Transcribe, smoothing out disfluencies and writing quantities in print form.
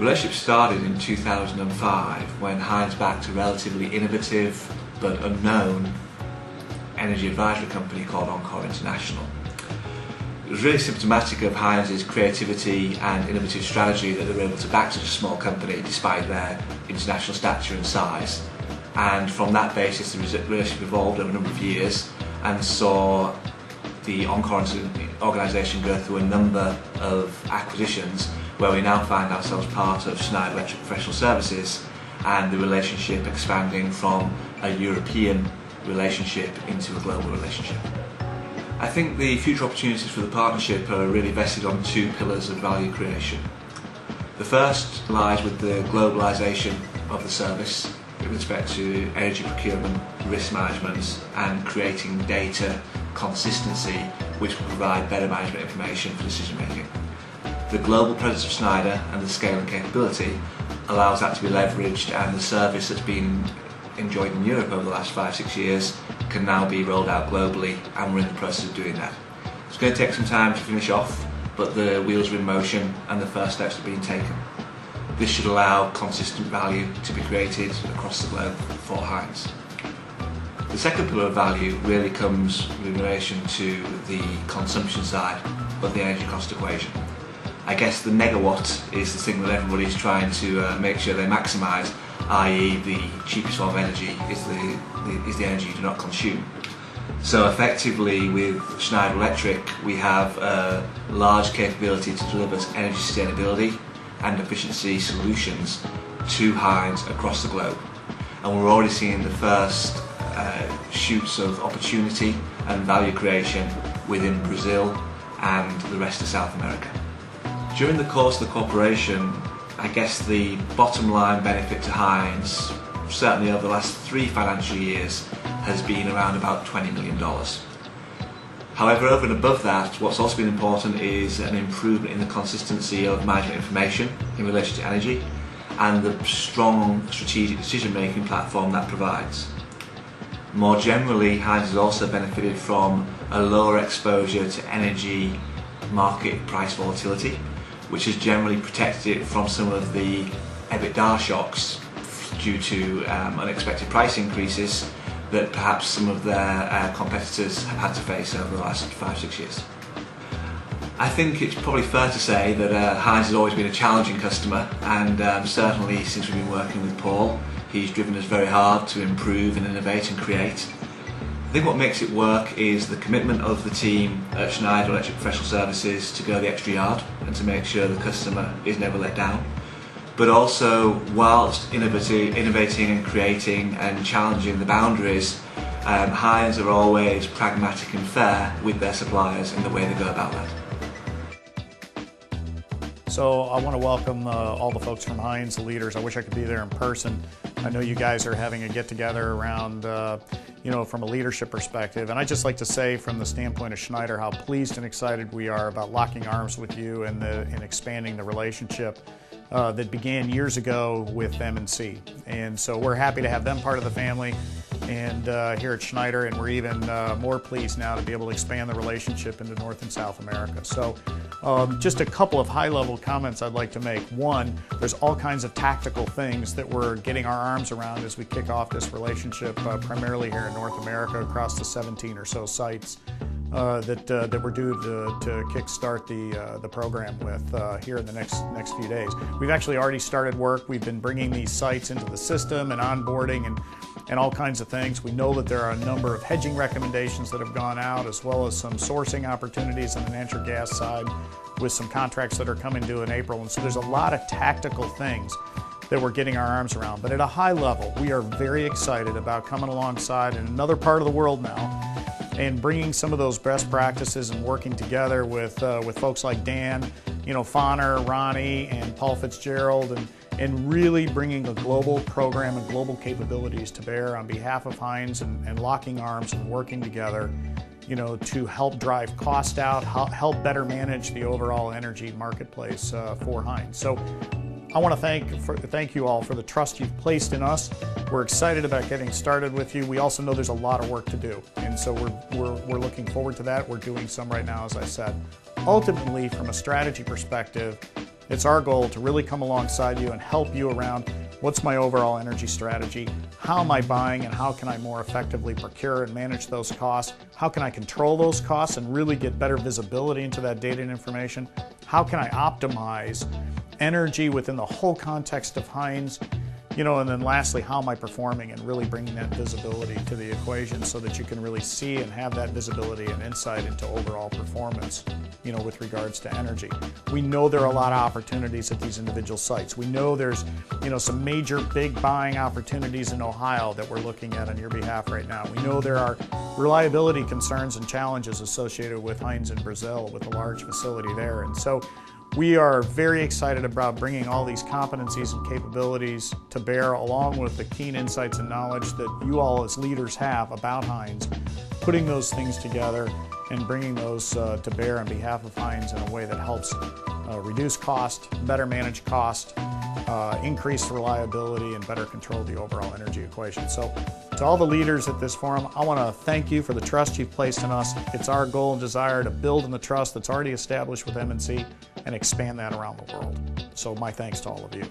relationship started in 2005 when Heinz backed a relatively innovative but unknown energy advisory company called Encore International. It was really symptomatic of Heinz's creativity and innovative strategy that they were able to back such a small company despite their international stature and size. And from that basis, the relationship evolved over a number of years and saw the Encore organisation go through a number of acquisitions, where we now find ourselves part of Schneider Electric Professional Services, and the relationship expanding from a European relationship into a global relationship. I think the future opportunities for the partnership are really vested on two pillars of value creation. The first lies with the globalisation of the service with respect to energy procurement, risk management and creating data consistency which will provide better management information for decision making. The global presence of Schneider and the scale and capability allows that to be leveraged, and the service that's been enjoyed in Europe over the last 5-6 years can now be rolled out globally, and we're in the process of doing that. It's going to take some time to finish off, but the wheels are in motion and the first steps are being taken. This should allow consistent value to be created across the globe for Heinz. The second pillar of value really comes in relation to the consumption side of the energy cost equation. I guess the megawatt is the thing that everybody's trying to make sure they maximise, i.e. the cheapest form of energy is the energy you do not consume. So effectively with Schneider Electric we have a large capability to deliver energy sustainability and efficiency solutions to Heinz across the globe. And we're already seeing the first shoots of opportunity and value creation within Brazil and the rest of South America. During the course of the cooperation, I guess the bottom line benefit to Heinz, certainly over the last 3 financial years, has been around about $20 million. However, over and above that, what's also been important is an improvement in the consistency of management information in relation to energy and the strong strategic decision-making platform that provides. More generally, Heinz has also benefited from a lower exposure to energy market price volatility, which has generally protected it from some of the EBITDA shocks due to unexpected price increases that perhaps some of their competitors have had to face over the last 5-6 years. I think it's probably fair to say that Heinz has always been a challenging customer, and certainly since we've been working with Paul, he's driven us very hard to improve and innovate and create. I think what makes it work is the commitment of the team at Schneider Electric Professional Services to go the extra yard and to make sure the customer is never let down. But also, whilst innovating and creating and challenging the boundaries, Heinz are always pragmatic and fair with their suppliers in the way they go about that. So I want to welcome all the folks from Heinz, the leaders. I wish I could be there in person. I know you guys are having a get-together around, from a leadership perspective. And I'd just like to say from the standpoint of Schneider how pleased and excited we are about locking arms with you and expanding the relationship that began years ago with M&C. And so we're happy to have them part of the family and here at Schneider, and we're even more pleased now to be able to expand the relationship into North and South America. So just a couple of high-level comments I'd like to make. One, there's all kinds of tactical things that we're getting our arms around as we kick off this relationship, primarily here in North America across the 17 or so sites that we're due to kickstart the program with here in the next few days. We've actually already started work. We've been bringing these sites into the system and onboarding and all kinds of things. We know that there are a number of hedging recommendations that have gone out, as well as some sourcing opportunities on the natural gas side with some contracts that are coming due in April. And so there's a lot of tactical things that we're getting our arms around. But at a high level, we are very excited about coming alongside in another part of the world now and bringing some of those best practices and working together with folks like Dan, Fonner, Ronnie, and Paul Fitzgerald, and really bringing a global program and global capabilities to bear on behalf of Heinz and locking arms and working together, to help drive cost out, help better manage the overall energy marketplace for Heinz. So I want to thank you all for the trust you've placed in us. We're excited about getting started with you. We also know there's a lot of work to do, and so we're looking forward to that. We're doing some right now, as I said. Ultimately, from a strategy perspective, It's our goal to really come alongside you and help you around what's my overall energy strategy, how am I buying, and how can I more effectively procure and manage those costs, how can I control those costs and really get better visibility into that data and information, how can I optimize energy within the whole context of Heinz, and then lastly, how am I performing, and really bringing that visibility to the equation so that you can really see and have that visibility and insight into overall performance, with regards to energy. We know there are a lot of opportunities at these individual sites. We know there's, some major big buying opportunities in Ohio that we're looking at on your behalf right now. We know there are reliability concerns and challenges associated with Heinz in Brazil with a large facility there. And so we are very excited about bringing all these competencies and capabilities to bear, along with the keen insights and knowledge that you all as leaders have about Heinz, putting those things together and bringing those to bear on behalf of Heinz in a way that helps reduce cost, better manage cost, increase reliability, and better control the overall energy equation. So to all the leaders at this forum, I want to thank you for the trust you've placed in us. It's our goal and desire to build on the trust that's already established with M&C and expand that around the world. So my thanks to all of you.